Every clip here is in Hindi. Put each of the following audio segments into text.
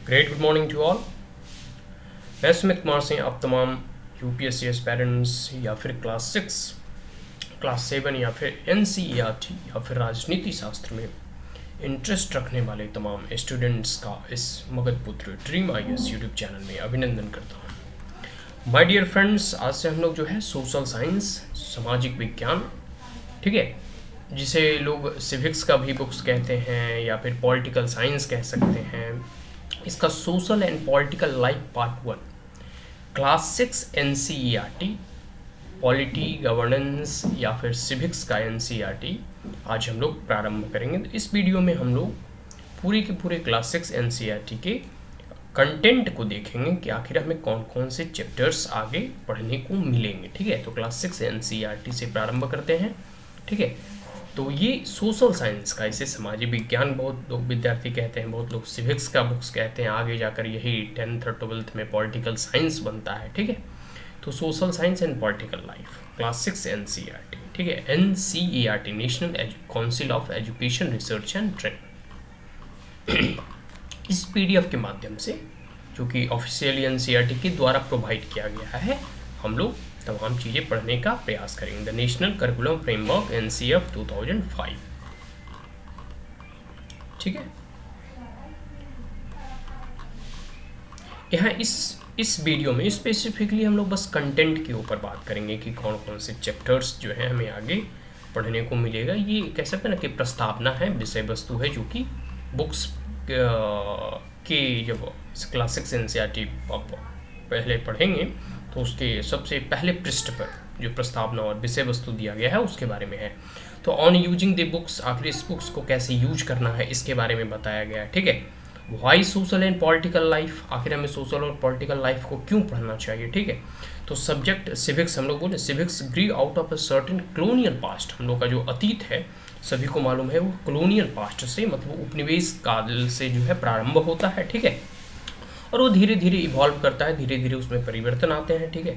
Great good morning to all. मैं सुमित कुमार सिंह आप तमाम यूपीएससी एस्पायरेंट्स या फिर क्लास 7 या फिर एनसीईआरटी या फिर राजनीति शास्त्र में इंटरेस्ट रखने वाले तमाम स्टूडेंट्स का इस मगध पुत्र ड्रीम आईएएस यूट्यूब चैनल में अभिनंदन करता हूँ। माय डियर फ्रेंड्स, आज से हम लोग जो है सोशल साइंस, सामाजिक विज्ञान, ठीक है, जिसे लोग सिविक्स का भी बुक्स कहते हैं या फिर पॉलिटिकल साइंस कह सकते हैं, इसका social and political life part 1 class 6 NCERT, polity governance या फिर सिविक्स का एनसीईआरटी आज हम लोग प्रारंभ करेंगे। तो इस वीडियो में हम लोग पूरे के पूरे क्लास 6 एनसीईआरटी के कंटेंट को देखेंगे कि आखिर हमें कौन कौन से चैप्टर्स आगे पढ़ने को मिलेंगे। ठीक है, तो क्लास 6 एनसीईआरटी से प्रारंभ करते हैं। ठीक है, तो ये सोशल साइंस का, इसे सामाजिक विज्ञान बहुत लोग विद्यार्थी कहते हैं, बहुत लोग सिविक्स का बुक्स कहते हैं, आगे जाकर यही 10th और 12th में पॉलिटिकल साइंस बनता है। ठीक है, तो social science and political life class 6 NCERT. ठीक है, NCERT national council of education research and training. इस पीडीएफ के माध्यम से, जो कि ऑफिशियली एनसीईआरटी के द्वारा प्रोवाइड किया गया है, हम लोग तमाम चीज़ें पढ़ने का प्रयास करेंगे। The national curriculum framework NCF 2005। ठीक है, यहाँ इस वीडियो में स्पेसिफिकली हम लोग बस कंटेंट के ऊपर बात करेंगे कि कौन कौन से चैप्टर्स जो है हमें आगे पढ़ने को मिलेगा। ये कह सकते हैं ना कि प्रस्तावना है, विषय वस्तु है, जो कि बुक्स के जब क्लास 6 एनसीईआरटी पहले पढ़ेंगे तो उसके सबसे पहले पृष्ठ पर जो प्रस्तावना और विषय वस्तु दिया गया है उसके बारे में है। तो ऑन यूजिंग द बुक्स, आखिर इस बुक्स को कैसे यूज करना है इसके बारे में बताया गया है। ठीक है, why social and political life, आखिर हमें सोशल और पॉलिटिकल लाइफ को क्यों पढ़ना चाहिए। ठीक है, तो सब्जेक्ट सिविक्स, हम लोग बोले civics grew out of a certain colonial past. हम लोग का जो अतीत है सभी को मालूम है वो कॉलोनियल पास्ट से, मतलब उपनिवेश काल से जो है प्रारंभ होता है। ठीक है, और वो धीरे धीरे इवॉल्व करता है, धीरे धीरे उसमें परिवर्तन आते हैं। ठीक है,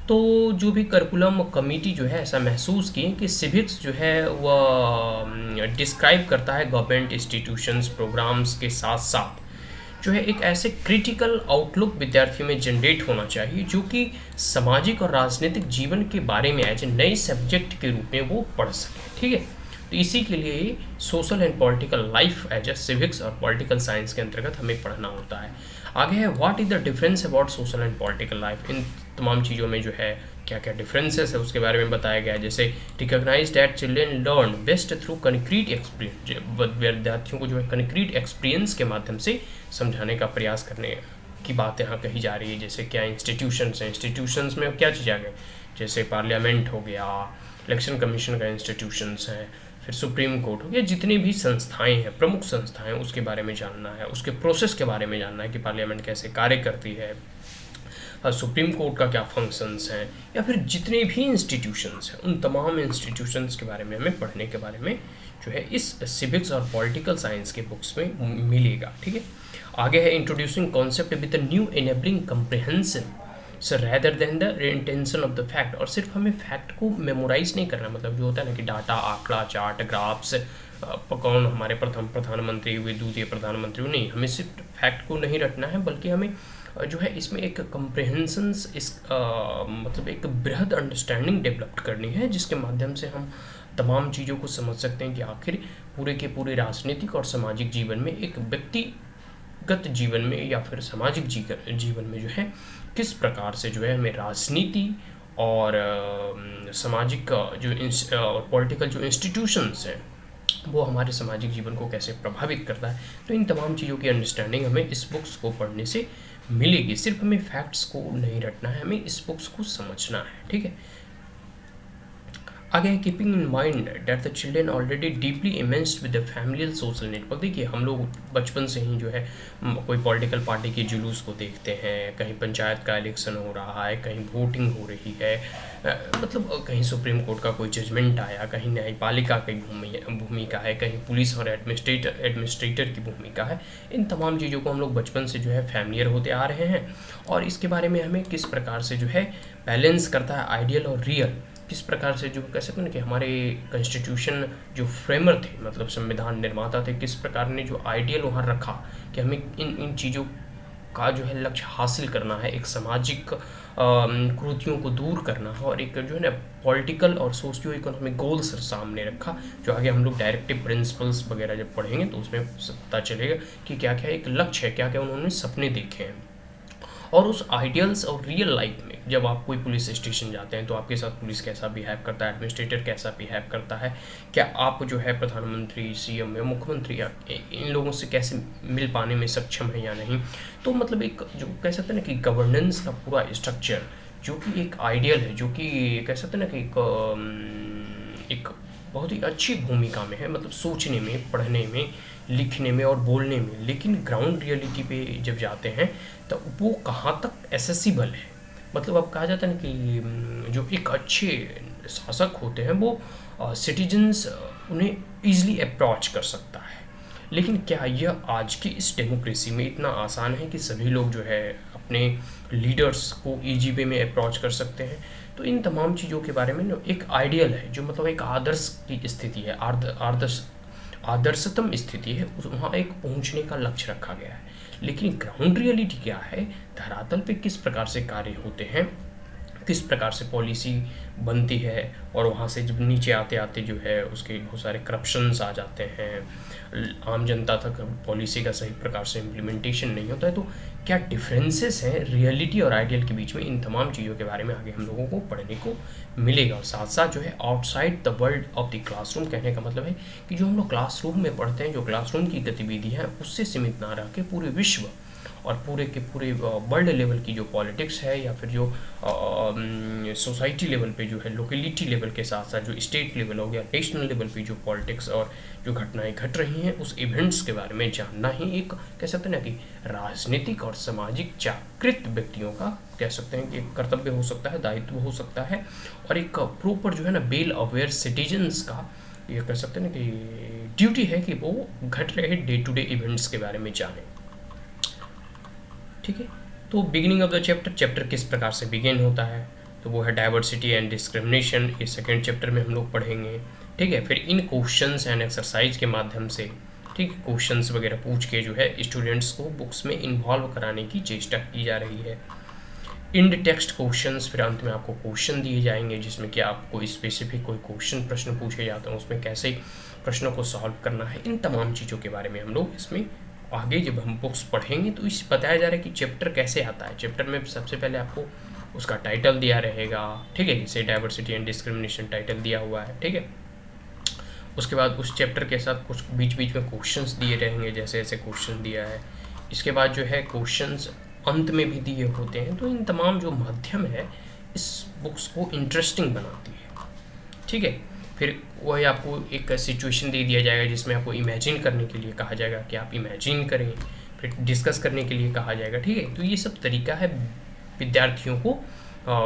तो जो भी करिकुलम कमेटी जो है ऐसा महसूस की कि सिविक्स जो है वह डिस्क्राइब करता है गवर्नमेंट इंस्टीट्यूशंस प्रोग्राम्स के साथ साथ जो है एक ऐसे क्रिटिकल आउटलुक विद्यार्थियों में जनरेट होना चाहिए जो कि सामाजिक और राजनीतिक जीवन के बारे में एज ए नए सब्जेक्ट के रूप में वो पढ़ सके। ठीक है, तो इसी के लिए social and political life as a civics और पॉलिटिकल साइंस के अंतर्गत हमें पढ़ना होता है। आगे है what is the difference about social and political life. इन तमाम चीज़ों में जो है क्या क्या डिफरेंसेस है उसके बारे में बताया गया है। जैसे recognize that children learn best through concrete experience, विद्यार्थियों को जो है कंक्रीट एक्सपीरियंस के माध्यम से समझाने का प्रयास करने की बात यहाँ कही जा रही है। जैसे क्या इंस्टीट्यूशंस हैं, इंस्टीट्यूशंस में क्या चीज़ आ गई, जैसे पार्लियामेंट हो गया, इलेक्शन कमीशन का इंस्टीट्यूशंस हैं, फिर सुप्रीम कोर्ट हो गया, जितनी भी संस्थाएं हैं, प्रमुख संस्थाएं, उसके बारे में जानना है, उसके प्रोसेस के बारे में जानना है कि पार्लियामेंट कैसे कार्य करती है, सुप्रीम कोर्ट का क्या फंक्शंस हैं, या फिर जितने भी इंस्टीट्यूशंस हैं उन तमाम इंस्टीट्यूशंस के बारे में हमें पढ़ने के बारे में जो है इस सिविक्स और पॉलिटिकल साइंस के बुक्स में मिलेगा। ठीक है, आगे है introducing concept with the new enabling comprehension sir rather than the intention of the fact. और सिर्फ हमें फैक्ट को मेमोराइज नहीं करना, मतलब जो होता है ना कि डाटा, आंकड़ा, चार्ट, ग्राफ्स, कौन हमारे प्रधानमंत्री हुए, द्वितीय प्रधानमंत्री हुए, नहीं, हमें सिर्फ फैक्ट को नहीं रटना है, बल्कि हमें जो है इसमें एक कंप्रिहेंशंस, मतलब एक बृहद अंडरस्टैंडिंग डेवलप करनी है, जिसके माध्यम से हम तमाम चीज़ों को समझ सकते हैं कि आखिर पूरे के पूरे राजनीतिक और सामाजिक जीवन में, एक व्यक्तिगत जीवन में या फिर सामाजिक जीवन में जो है किस प्रकार से जो है हमें राजनीति और सामाजिक जो पॉलिटिकल जो इंस्टीट्यूशंस हैं वो हमारे सामाजिक जीवन को कैसे प्रभावित करता है। तो इन तमाम चीज़ों की अंडरस्टैंडिंग हमें इस बुक्स को पढ़ने से मिलेगी। सिर्फ हमें फैक्ट्स को नहीं रटना है, हमें इस बुक्स को समझना है। ठीक है, आगे है keeping in mind that the children already deeply immersed with the familial social network. देखिए, हम लोग बचपन से ही जो है कोई पॉलिटिकल पार्टी के जुलूस को देखते हैं, कहीं पंचायत का इलेक्शन हो रहा है, कहीं वोटिंग हो रही है, मतलब कहीं सुप्रीम कोर्ट का कोई जजमेंट आया, कहीं न्यायपालिका की भूमिका है, कहीं पुलिस और एडमिनिस्ट्रेटर की भूमिका है। इन तमाम चीज़ों को हम लोग बचपन से जो है फैमिलियर होते आ रहे हैं, और इसके बारे में हमें किस प्रकार से जो है बैलेंस करता है आइडियल और रियल, किस प्रकार से जो कह सकते हैं कि हमारे कॉन्स्टिट्यूशन जो फ्रेमर थे, मतलब संविधान निर्माता थे, किस प्रकार ने जो आइडियल वहाँ रखा कि हमें इन चीज़ों का जो है लक्ष्य हासिल करना है, एक सामाजिक कुरीतियों को दूर करना है और एक जो है ना पॉलिटिकल और सोशियो इकोनॉमिक गोल्स सामने रखा, जो आगे हम लोग डायरेक्टिव प्रिंसिपल्स वगैरह जब पढ़ेंगे तो उसमें पता चलेगा कि क्या क्या एक लक्ष्य है, क्या क्या उन्होंने सपने देखे हैं। और उस आइडियल्स और रियल लाइफ में जब आप कोई पुलिस स्टेशन जाते हैं तो आपके साथ पुलिस कैसा बिहेव करता है, एडमिनिस्ट्रेटर कैसा बिहेव करता है, क्या आप जो है प्रधानमंत्री, सीएम या मुख्यमंत्री या इन लोगों से कैसे मिल पाने में सक्षम है या नहीं। तो मतलब एक जो कह सकते हैं ना कि गवर्नेंस का पूरा स्ट्रक्चर जो कि एक आइडियल है, जो कि कह सकते हैं ना कि एक बहुत ही अच्छी भूमिका में है, मतलब सोचने में, पढ़ने में, लिखने में और बोलने में, लेकिन ग्राउंड रियलिटी पे जब जाते हैं तो वो कहाँ तक एसेसिबल है। मतलब अब कहा जाता है ना कि जो एक अच्छे शासक होते हैं वो सिटीजन्स उन्हें ईजिली अप्रोच कर सकता है, लेकिन क्या यह आज की इस डेमोक्रेसी में इतना आसान है कि सभी लोग जो है अपने लीडर्स को ईजी वे में अप्रोच कर सकते हैं। तो इन तमाम चीज़ों के बारे में ना एक आइडियल है, जो मतलब एक आदर्श की स्थिति है, आदर्शतम स्थिति है, वहाँ एक पहुँचने का लक्ष्य रखा गया है। लेकिन ग्राउंड रियलिटी क्या है, धरातल पे किस प्रकार से कार्य होते हैं, किस प्रकार से पॉलिसी बनती है, और वहाँ से जब नीचे आते आते जो है उसके बहुत सारे करप्शंस आ जाते हैं, आम जनता तक पॉलिसी का सही प्रकार से इम्प्लीमेंटेशन नहीं होता है। तो क्या डिफरेंसेस हैं रियलिटी और आइडियल के बीच में, इन तमाम चीज़ों के बारे में आगे हम लोगों को पढ़ने को मिलेगा। और साथ साथ जो है outside the world of the classroom, कहने का मतलब है कि जो हम लोग क्लासरूम में पढ़ते हैं, जो क्लासरूम की गतिविधियाँ हैं उससे सीमित ना रह के पूरे विश्व और पूरे के पूरे वर्ल्ड लेवल की जो पॉलिटिक्स है, या फिर जो सोसाइटी लेवल पे जो है, लोकेलिटी लेवल के साथ साथ जो स्टेट लेवल हो गया, नेशनल लेवल पे जो पॉलिटिक्स और जो घटनाएं घट रही हैं उस इवेंट्स के बारे में जानना ही एक कह सकते हैं ना कि राजनीतिक और सामाजिक जागृत व्यक्तियों का कह सकते हैं कि एक कर्तव्य हो सकता है, दायित्व हो सकता है, और एक प्रॉपर जो है ना वेल अवेयर सिटीजन्स का ये कह सकते हैं ना कि ड्यूटी है कि वो घट रहे डे टू डे इवेंट्स के बारे में जाने। ठीक है, तो बिगिनिंग ऑफ द चैप्टर किस प्रकार से बिगिन होता है, तो वो है डाइवर्सिटी एंड डिस्क्रिमिनेशन, ये सेकेंड चैप्टर में हम लोग पढ़ेंगे। ठीक है, फिर इन क्वेश्चंस एंड एक्सरसाइज के माध्यम से, ठीक है, क्वेश्चंस वगैरह पूछ के जो है स्टूडेंट्स को बुक्स में इन्वॉल्व कराने की चेष्टा की जा रही है। इंड टेक्स्ट क्वेश्चंस, फिर अंत में आपको क्वेश्चन दिए जाएंगे जिसमें कि आपको स्पेसिफिक कोई क्वेश्चन प्रश्न पूछे जाते हैं, उसमें कैसे प्रश्नों को सॉल्व करना है, इन तमाम चीज़ों के बारे में हम लोग इसमें आगे जब हम बुक्स पढ़ेंगे तो इस बताया जा रहा है कि चैप्टर कैसे आता है। चैप्टर में सबसे पहले आपको उसका टाइटल दिया रहेगा, ठीक है, जैसे डाइवर्सिटी एंड डिस्क्रिमिनेशन टाइटल दिया हुआ है, ठीक है। उसके बाद उस चैप्टर के साथ कुछ बीच बीच में क्वेश्चंस दिए रहेंगे, जैसे ऐसे क्वेश्चन दिया है। इसके बाद जो है क्वेश्चंस अंत में भी दिए होते हैं। तो इन तमाम जो माध्यम है इस बुक्स को इंटरेस्टिंग बनाती है, ठीक है। फिर वही आपको एक सिचुएशन दे दिया जाएगा जिसमें आपको इमेजिन करने के लिए कहा जाएगा कि आप इमेजिन करें, फिर डिस्कस करने के लिए कहा जाएगा, ठीक है। तो ये सब तरीका है विद्यार्थियों को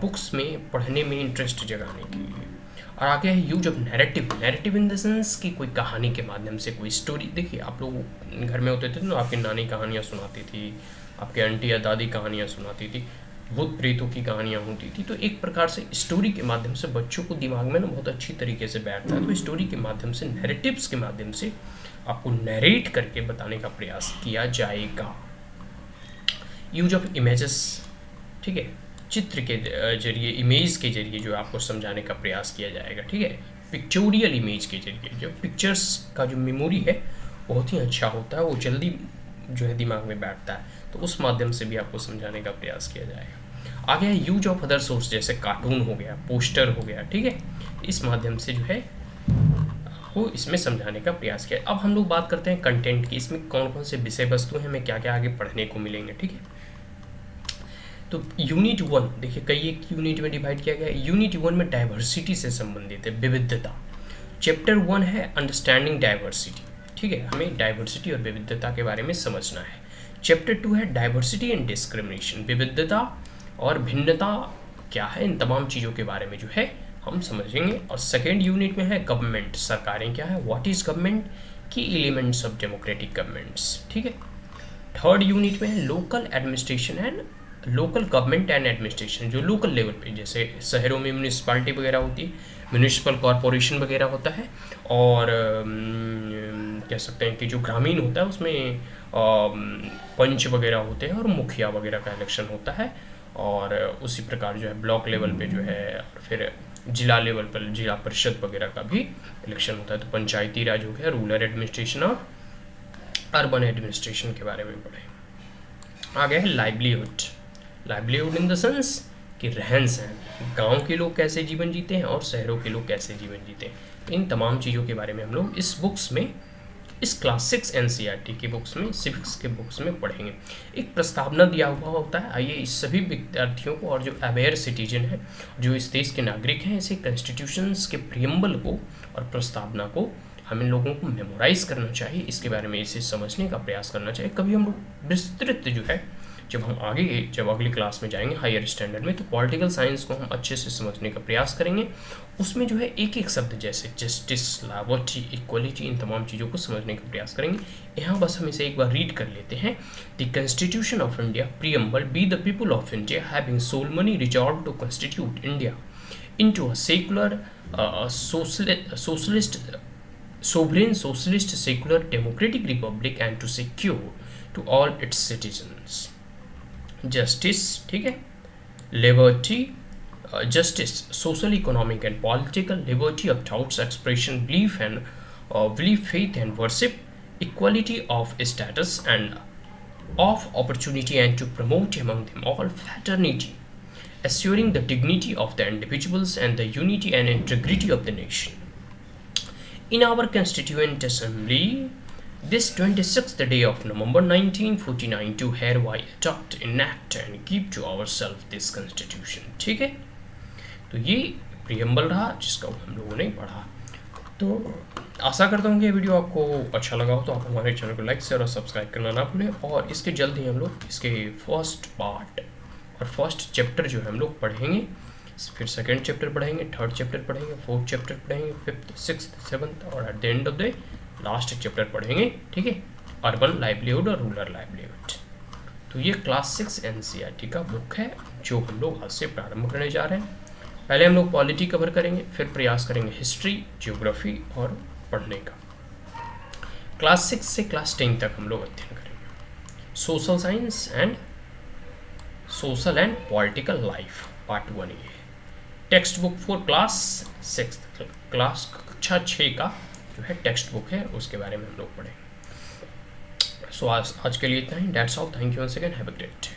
बुक्स में पढ़ने में इंटरेस्ट जगाने के लिए। और आगे है use of narrative in the sense कि कोई कहानी के माध्यम से कोई स्टोरी। देखिए आप लोग घर में होते थे तो आपकी नानी कहानियाँ सुनाती थी, आपके आंटी या दादी कहानियाँ सुनाती थी, भूत प्रेतों की कहानियाँ होती थी। तो एक प्रकार से स्टोरी के माध्यम से बच्चों को दिमाग में ना बहुत अच्छी तरीके से बैठता है। तो स्टोरी के माध्यम से, नैरेटिव्स के माध्यम से आपको नरेट करके बताने का प्रयास किया जाएगा। यूज ऑफ इमेजेस, ठीक है, चित्र के जरिए, इमेज के जरिए जो आपको समझाने का प्रयास किया जाएगा, ठीक है। पिक्चोरियल इमेज के जरिए, जो पिक्चर्स का जो मेमोरी है बहुत ही अच्छा होता है, वो जल्दी जो है दिमाग में बैठता है, तो उस माध्यम से भी आपको समझाने का प्रयास किया जाएगा। आगे है यूज ऑफ अदर सोर्स, जैसे कार्टून हो गया, पोस्टर हो गया, ठीक है, इस माध्यम से जो है आपको इसमें समझाने का प्रयास किया। अब हम लोग बात करते हैं कंटेंट की, इसमें कौन कौन से विषय वस्तु हैं, हमें क्या क्या आगे पढ़ने को मिलेंगे, ठीक है। तो यूनिट 1 देखिए, कई एक यूनिट में डिवाइड किया गया है। यूनिट 1 में डाइवर्सिटी से संबंधित है, विविधता। चैप्टर 1 है अंडरस्टैंडिंग डाइवर्सिटी, ठीक है, हमें डाइवर्सिटी और विविधता के बारे में समझना है। चैप्टर 2 है डाइवर्सिटी एंड डिस्क्रिमिनेशन, विविधता और भिन्नता क्या है, इन तमाम चीज़ों के बारे में जो है हम समझेंगे। और सेकेंड यूनिट में है गवर्नमेंट, सरकारें क्या है, व्हाट इज गवर्नमेंट, की एलिमेंट्स ऑफ डेमोक्रेटिक गवर्नमेंट्स, ठीक है। थर्ड यूनिट में है local administration and local government and administration, जो लोकल लेवल पे, जैसे शहरों में म्यूनिसिपैलिटी वगैरह होती है, म्यूनिसिपल कॉरपोरेशन वगैरह होता है, और कह सकते हैं कि जो ग्रामीण होता है उसमें पंच वगैरह होते हैं और मुखिया वगैरह का इलेक्शन होता है, और उसी प्रकार जो है ब्लॉक लेवल पे जो है, और फिर जिला लेवल पर जिला परिषद वगैरह का भी इलेक्शन होता है। तो पंचायती राज हो गया, रूरल एडमिनिस्ट्रेशन और अर्बन एडमिनिस्ट्रेशन के बारे में पढ़े। आगे है livelihood. Livelihood in the sense कि रहन सहन, गाँव के लोग कैसे जीवन जीते हैं और शहरों के लोग कैसे जीवन जीते हैं, इन तमाम चीज़ों के बारे में हम लोग इस बुक्स में, इस क्लास 6 एनसीईआरटी की बुक्स में, सिविक्स के बुक्स में पढ़ेंगे। एक प्रस्तावना दिया हुआ होता है। आइए इस सभी विद्यार्थियों को और जो अवेयर सिटीजन है, जो इस देश के नागरिक हैं, इसे कॉन्स्टिट्यूशंस के प्रियम्बल को और प्रस्तावना को हम इन लोगों को मेमोराइज करना चाहिए, इसके बारे में इसे समझने का प्रयास करना चाहिए। कभी हम लोग विस्तृत जो है, जब हम जब अगली क्लास में जाएंगे हायर स्टैंडर्ड में, तो पॉलिटिकल साइंस को हम अच्छे से समझने का प्रयास करेंगे। उसमें जो है एक एक शब्द जैसे जस्टिस, लिबर्टी, इक्वलिटी, इन तमाम चीज़ों को समझने का प्रयास करेंगे। यहाँ बस हम इसे एक बार रीड कर लेते हैं। The constitution of India preamble, we the people of India having solemnly resolved to constitute India into a secular, socialist, sovereign, socialist, secular, democratic republic, and to secure to all its citizens justice, ठीक है, liberty, justice, social, economic, and political, liberty of thoughts, expression, belief, faith, and worship, equality of status and of opportunity, and to promote among them all fraternity, assuring the dignity of the individuals and the unity and integrity of the nation. In our Constituent Assembly, this 26th day of November 1949, to hereby adopt, enact, and keep to ourselves this Constitution. ठीक है, तो ये प्रियम्बल रहा जिसका हम लोगों ने पढ़ा। तो आशा करता हूँ कि ये वीडियो आपको अच्छा लगा हो, तो आप हमारे चैनल को लाइक, शेयर और सब्सक्राइब करना ना भूलें। और इसके जल्द ही हम लोग इसके फर्स्ट पार्ट और फर्स्ट चैप्टर जो है हम लोग पढ़ेंगे, फिर सेकंड चैप्टर पढ़ेंगे, थर्ड चैप्टर पढ़ेंगे, फोर्थ चैप्टर पढ़ेंगे, फिफ्थ, सिक्स्थ, सेवन्थ, और at the end of the last chapter पढ़ेंगे। ठीक है, अर्बन लाइवलीहुड और रूरल लाइवलीहुड। तो ये क्लास 6 एनसीईआरटी का बुक है जो हम लोग आज से प्रारंभ करने जा रहे हैं। पहले हम लोग पॉलिटी कवर करेंगे, फिर प्रयास करेंगे हिस्ट्री, ज्योग्राफी और पढ़ने का। क्लास 6 से क्लास 10 तक हम लोग अध्ययन करेंगे social science and social and political life, part 1 ये text book for class 6, class कक्षा 6 का जो है टेक्स्ट बुक है, उसके बारे में हम लोग पढ़ेंगे। सो आज के लिए इतना ही। That's all, thank you once again, have a great day.